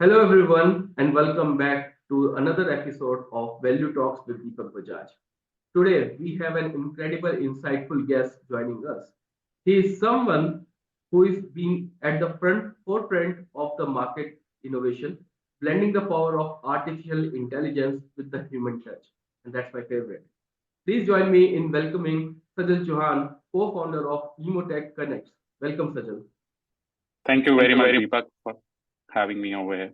Hello, everyone, and welcome back to another episode of Value Talks with Deepak Bajaj. Today, we have an incredible, insightful guest joining us. He is someone who is being at the forefront of the market innovation, blending the power of artificial intelligence with the human touch. And that's my favorite. Please join me in welcoming Sajal Chauhan, co-founder of EmoTech Connects. Welcome, Sajal. Thank you Thank very you much, very much. Deepak, for having me over here.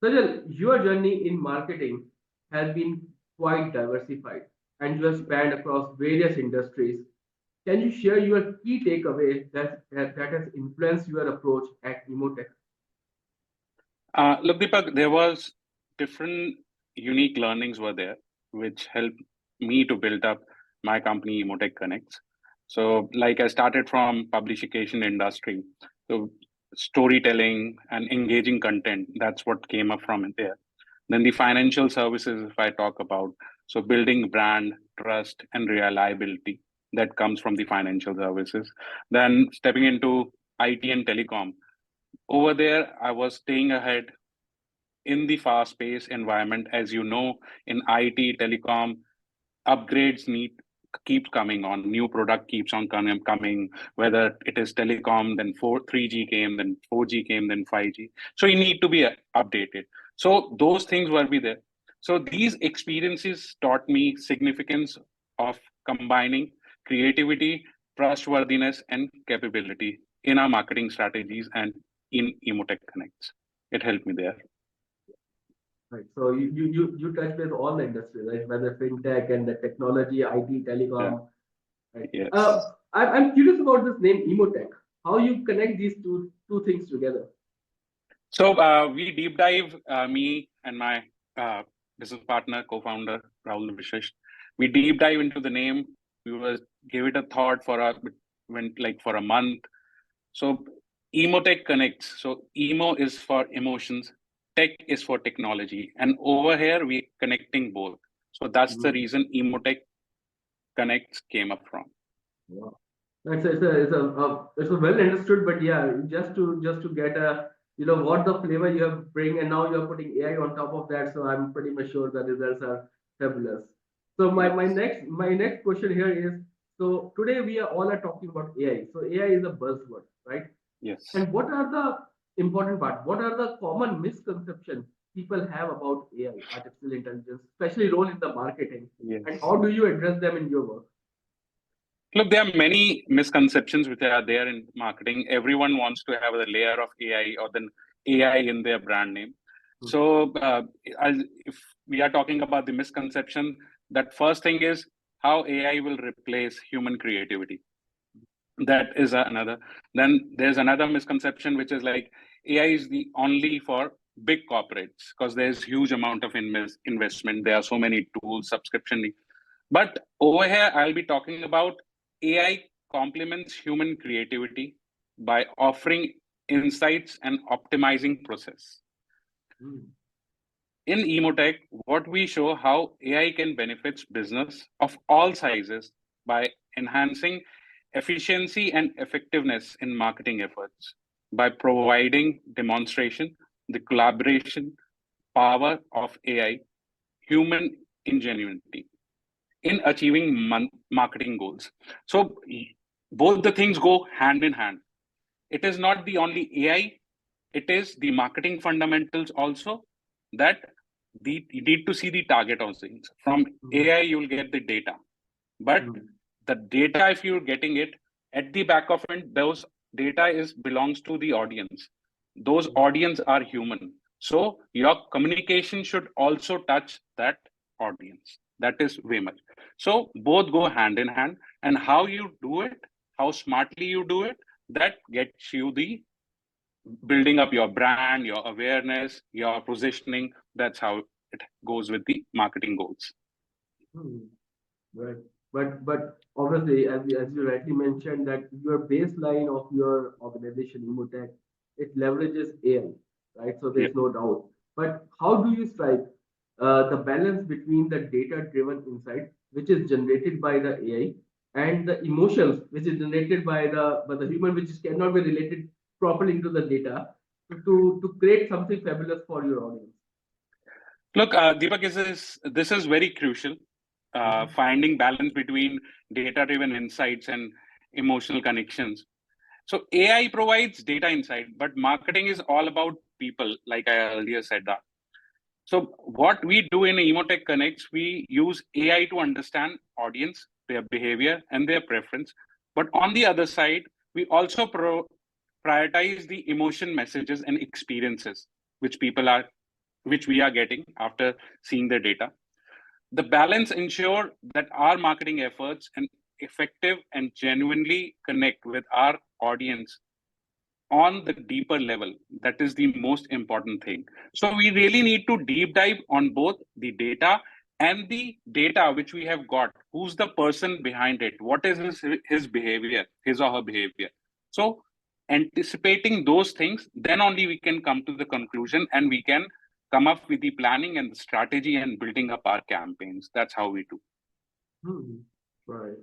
Sajal, your journey in marketing has been quite diversified and you have spanned across various industries. Can you share your key takeaway that has influenced your approach at EmoTech? Look, Deepak, there was different unique learnings were there, which helped me to build up my company, EmoTech Connects. So, like I started from publication industry, so storytelling and engaging content. That's what came up from it there. Then the financial services, if I talk about, so building brand, trust, and reliability that comes from the financial services. Then stepping into IT and telecom. Over there, I was staying ahead in the fast-paced environment. As you know, in IT, telecom, upgrades need keeps coming on. New product keeps on coming. Whether it is telecom, then 3G came, then 4G came, then 5G. So you need to be updated. So those things will be there. So these experiences taught me significance of combining creativity, trustworthiness, and capability in our marketing strategies and in EmoTech Connects. It helped me there. Right. So you touch with all the industries, right? Whether fintech and the technology, IT, Yeah. telecom. Right. Yes. I'm curious about this name EmoTech. How you connect these two things together? So we deep dive, me and my business partner, co-founder Rahul Vishesh. We deep dive into the name. We was gave it a thought for a went like for a month. So EmoTech connects. So emo is for emotions, tech is for technology, and over here we connecting both. So that's the Mhm. reason EmoTech connects came up from. Wow. It's a well understood, but yeah, just to get a what the flavor you have bring, and now you're putting AI on top of that. So I'm pretty much sure the results are fabulous. So Yes. my next question here is, so today we are all are talking about AI. So AI is a buzzword, right? Yes. And what are the important part? What are the common misconceptions people have about AI, artificial intelligence, especially role in the marketing? And Yes. how do you address them in your work? Look, there are many misconceptions which are there in marketing. Everyone wants to have a layer of AI or then AI in their brand name. So, if we are talking about the misconception, that first thing is how AI will replace human creativity. That is another. Then there's another misconception which is like AI is the only for big corporates because there's huge amount of investment. There are so many tools, subscription. But over here, I'll be talking about AI complements human creativity by offering insights and optimizing process. Hmm. In Emotech, what we show how AI can benefit business of all sizes by enhancing efficiency and effectiveness in marketing efforts by providing demonstration, the collaboration power of AI, human ingenuity in achieving marketing goals. So both the things go hand in hand. It is not the only AI, it is the marketing fundamentals also that you need to see the target of things. From Hmm. AI, you'll get the data. But Hmm. the data, if you're getting it at the back of it, those data is belongs to the audience. Those audience are human. So your communication should also touch that audience. That is way much. So both go hand in hand. And how you do it, how smartly you do it, that gets you the building up your brand, your awareness, your positioning. That's how it goes with the marketing goals. Hmm. Right. But obviously, as you rightly mentioned, that your baseline of your organization, Emotech, it leverages AI, right? So Yeah. there's no doubt. But how do you strike the balance between the data-driven insight, which is generated by the AI, and the emotions, which is generated by the human, which cannot be related properly into the data? to create something fabulous for your audience? Look, Deepak, this is very crucial. Mhm. Finding balance between data-driven insights and emotional connections. So AI provides data insight, but marketing is all about people, like I earlier said that. So what we do in EmoTech Connects, we use AI to understand audience, their behavior, and their preference. But on the other side, we also prioritize the emotion messages and experiences which which we are getting after seeing the data. The balance ensure that our marketing efforts and effective and genuinely connect with our audience on the deeper level. That is the most important thing. So we really need to deep dive on both the data and the data which we have got. Who's the person behind it? What is his behavior, his or her behavior? So anticipating those things, then only we can come to the conclusion and we can come up with the planning and the strategy and building up our campaigns. That's how we do. Hmm. Right.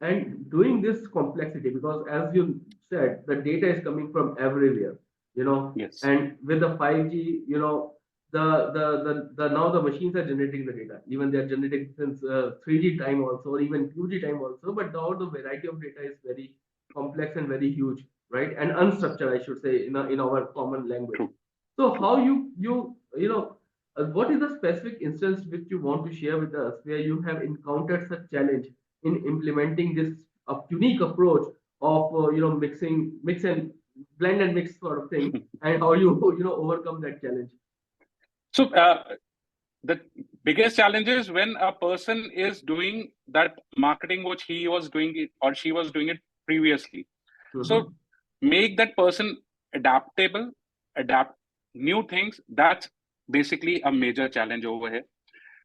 And doing this complexity, because as you said, the data is coming from everywhere, Yes. and with the 5G, the now the machines are generating the data. Even they are generating since 3G time also, or even 2G time also. But now the variety of data is very complex and very huge, right? And unstructured, I should say, in our common language. True. So True. how what is the specific instance which you want to share with us where you have encountered such challenge in implementing this unique approach of mix and blend and mix sort of thing, and how you overcome that challenge? So the biggest challenge is when a person is doing that marketing which he was doing it or she was doing it previously. So Mm-hmm. make that person adaptable, adapt new things. That's basically a major challenge over here.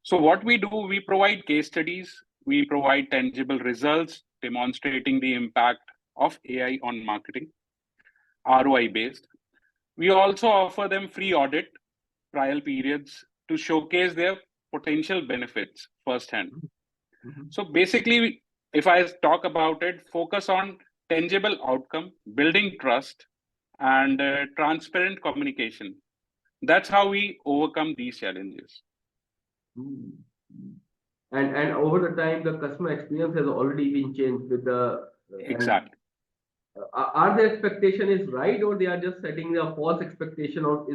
So what we do, we provide case studies, we provide tangible results demonstrating the impact of AI on marketing, ROI based. We also offer them free audit trial periods to showcase their potential benefits firsthand. Mm-hmm. So basically, if I talk about it, focus on tangible outcome, building trust, and transparent communication. That's how we overcome these challenges. Mm-hmm. And over the time, the customer experience has already been changed with the and Exactly. are their expectation is right, or they are just setting a false expectation, or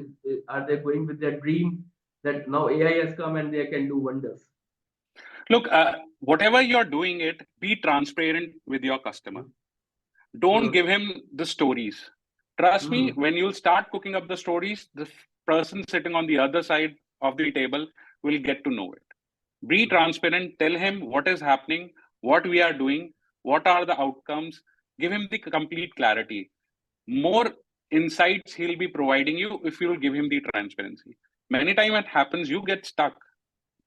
are they going with their dream that now AI has come and they can do wonders? Look, whatever you're doing it, be transparent with your customer. Don't Mm-hmm. give him the stories. Trust me, Mm-hmm. when you'll start cooking up the stories, the person sitting on the other side of the table will get to know it. Be transparent, tell him what is happening, what we are doing, what are the outcomes, give him the complete clarity. More insights he'll be providing you if you'll give him the transparency. Many times it happens, you get stuck.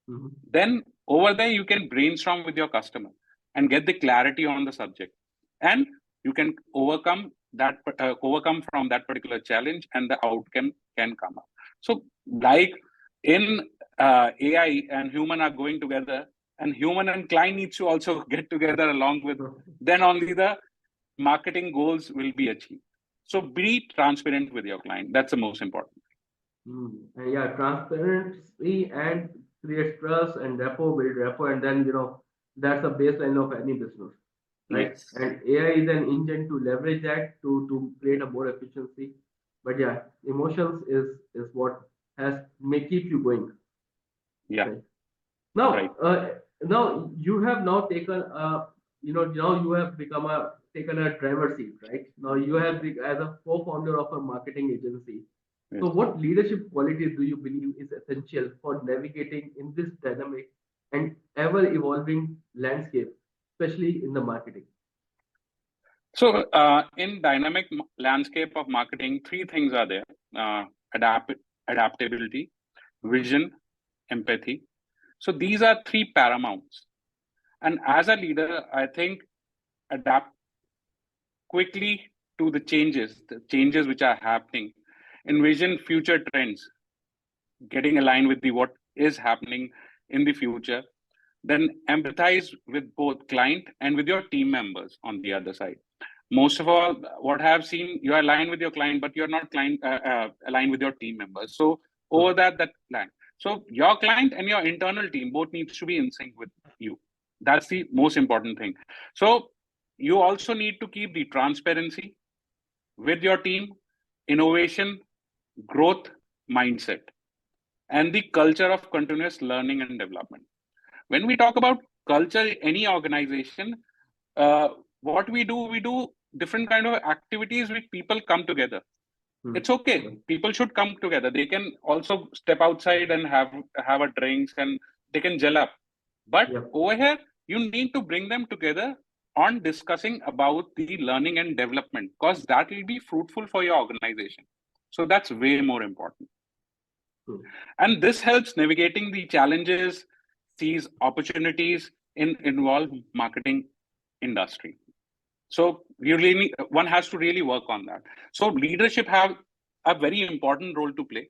Mm-hmm. Then over there, you can brainstorm with your customer and get the clarity on the subject. And you can overcome from that particular challenge and the outcome can come up. So like in AI and human are going together, and human and client needs to also get together along with, then only the marketing goals will be achieved. So be transparent with your client. That's the most important. And yeah, transparency and create trust and rapport, build rapport, and then that's the baseline of any business, right? Yes. And AI is an engine to leverage that to create a more efficiency. But yeah, emotions is what has may keep you going. Yeah. Right. Right. Now you have now taken now you have become a taken a driver seat, right? Now you have as a co-founder of a marketing agency. So Yes. what leadership qualities do you believe is essential for navigating in this dynamic and ever evolving landscape, especially in the marketing? So, in dynamic landscape of marketing, three things are there: uh, adapt adaptability, Mhm. vision, empathy. So these are three paramounts. And as a leader, I think adapt quickly to the changes which are happening, envision future trends, getting aligned with the what is happening in the future, then empathize with both client and with your team members on the other side. most of all, what I have seen, you are aligned with your client, but you're not aligned with your team members. So over that plan. So your client and your internal team both needs to be in sync with you. That's the most important thing. So you also need to keep the transparency with your team, innovation, growth mindset, and the culture of continuous learning and development. When we talk about culture, any organization, what we do different kind of activities which people come together. It's okay. People should come together. They can also step outside and have a drinks and they can gel up. But over here, you need to bring them together on discussing about the learning and development, because that will be fruitful for your organization. So that's way more important. And this helps navigating the challenges, sees opportunities in involved marketing industry. So you really one has to really work on that. So leadership have a very important role to play,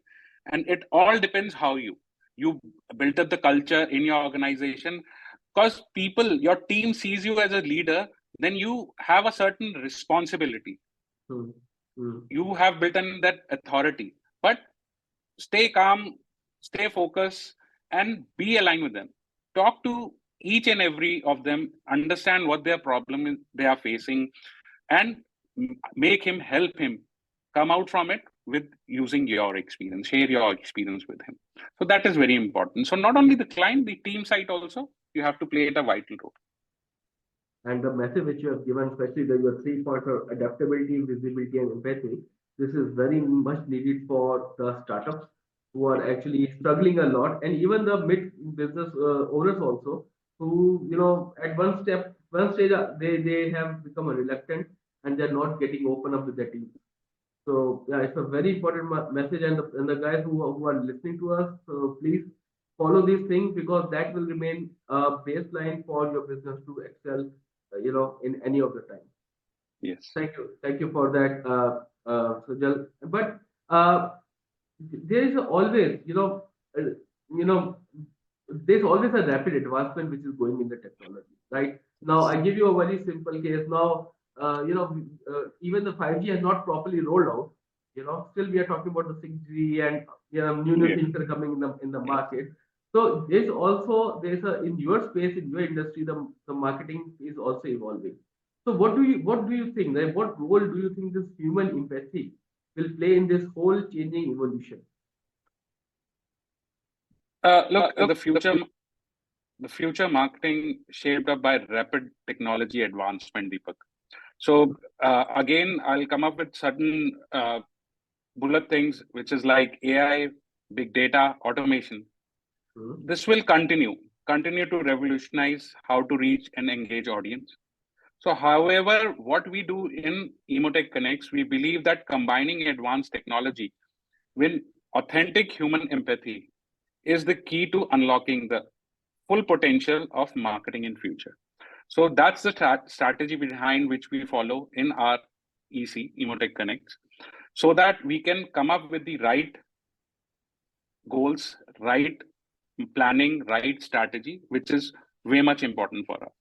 and it all depends how you build up the culture in your organization. Because people, your team sees you as a leader, then you have a certain responsibility. You have built in that authority, but stay calm, stay focused, and be aligned with them. Talk to each and every of them, understand what their problem is they are facing, and make him, help him come out from it with using your experience, share your experience with him. So that is very important. So not only the client, the team side also, you have to play a vital role. And the message which you have given, especially your 3 points of adaptability, visibility, and empathy, this is very much needed for the startups who are actually struggling a lot, and even the mid business owners also, who at one stage they have become reluctant and they're not getting open up with their team. So yeah, it's a very important message, and the guys who are listening to us, so please follow these things, because that will remain a baseline for your business to excel, in any of the time. Yes. Thank you for that, Sajal. But there is always, there's always a rapid advancement which is going in the technology, right? Now, I give you a very simple case. Now, even the 5G has not properly rolled out. Still we are talking about the 6G, and new things are coming in the market. So there's in your space, in your industry, the marketing is also evolving. So what do you think? Like, what role do you think this human empathy will play in this whole changing evolution? Look, the future marketing shaped up by rapid technology advancement, Deepak. So again, I'll come up with certain bullet things, which is like AI, big data, automation. This will continue to revolutionize how to reach and engage audience. So, however, what we do in EmoTech Connects, we believe that combining advanced technology with authentic human empathy is the key to unlocking the full potential of marketing in future. So that's the strategy behind which we follow in our EC, EmoTech Connects, so that we can come up with the right goals, right planning, right strategy, which is way much important for us.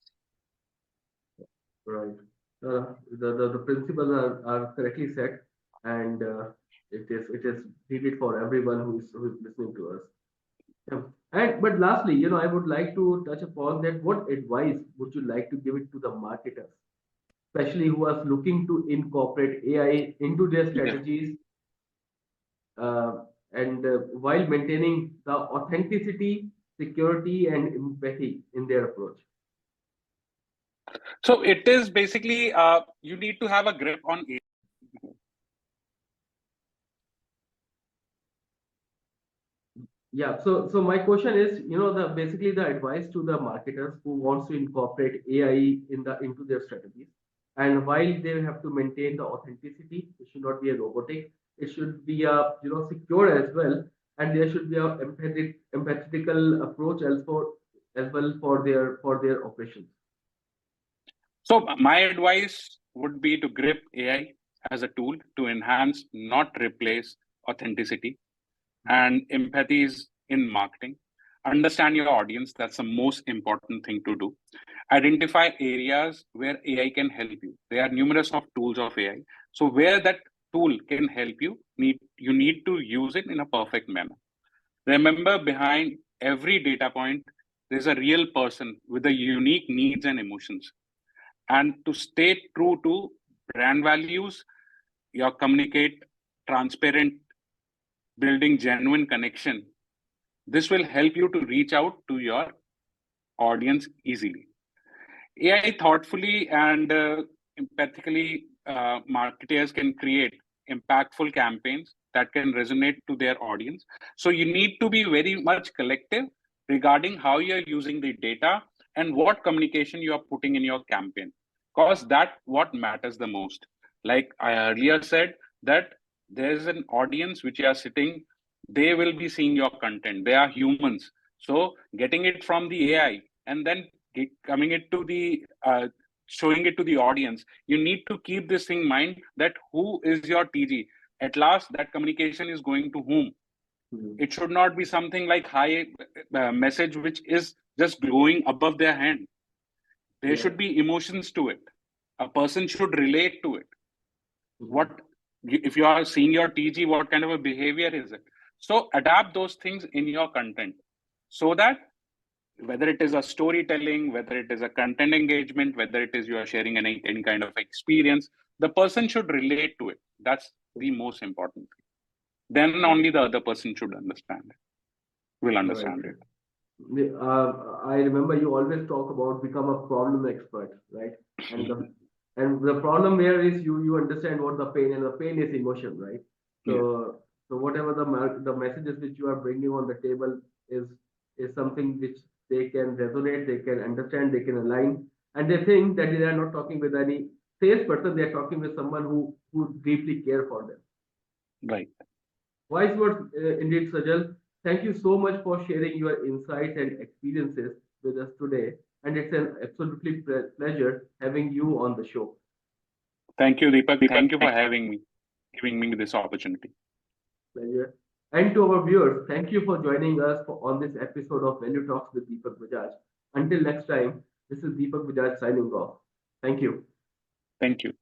Right. The principles are correctly set, and it is needed for everyone who is listening to us. Yeah. And but lastly, I would like to touch upon that. What advice would you like to give it to the marketers, especially who are looking to incorporate AI into their strategies, and while maintaining the authenticity, security, and empathy in their approach? So it is basically you need to have a grip on it. Yeah. So my question is, basically the advice to the marketers who wants to incorporate AI into their strategies, and while they have to maintain the authenticity, it should not be a robotic. It should be a secure as well, and there should be a empathetical approach as well for their operations. So my advice would be to grip AI as a tool to enhance, not replace authenticity and empathies in marketing. understand your audience. That's the most important thing to do. Identify areas where AI can help you. There are numerous of tools of AI. So where that tool can help you, you need to use it in a perfect manner. Remember, behind every data point, there's a real person with the unique needs and emotions. And to stay true to brand values, you communicate transparent, building genuine connection. This will help you to reach out to your audience easily. AI thoughtfully and empathically, marketers can create impactful campaigns that can resonate to their audience. So you need to be very much collective regarding how you're using the data and what communication you are putting in your campaign, because that what matters the most. Like I earlier said, that there's an audience which you are sitting, they will be seeing your content. They are humans. So getting it from the AI and then coming it to the showing it to the audience, you need to keep this in mind, that who is your TG. At last, that communication is going to whom. It should not be something like high message which is just glowing above their hand. There should be emotions to it. A person should relate to it. What if you are seeing your TG, what kind of a behavior is it? So adapt those things in your content, so that whether it is a storytelling, whether it is a content engagement, whether it is you are sharing any kind of experience, the person should relate to it. That's the most important thing. Then only the other person should understand it, will understand it. I remember you always talk about become a problem expert, right? And the problem here is you understand what the pain, and the pain is emotion, right? So whatever the messages which you are bringing on the table is something which they can resonate, they can understand, they can align, and they think that they are not talking with any salesperson, they are talking with someone who deeply care for them. Right. Wise words, indeed, Sajal. Thank you so much for sharing your insights and experiences with us today. And it's an absolutely pleasure having you on the show. Thank you, Deepak. Thank you for having me, giving me this opportunity. Pleasure. And to our viewers, thank you for joining us on this episode of Value Talks with Deepak Bajaj. Until next time, this is Deepak Bajaj signing off. Thank you. Thank you.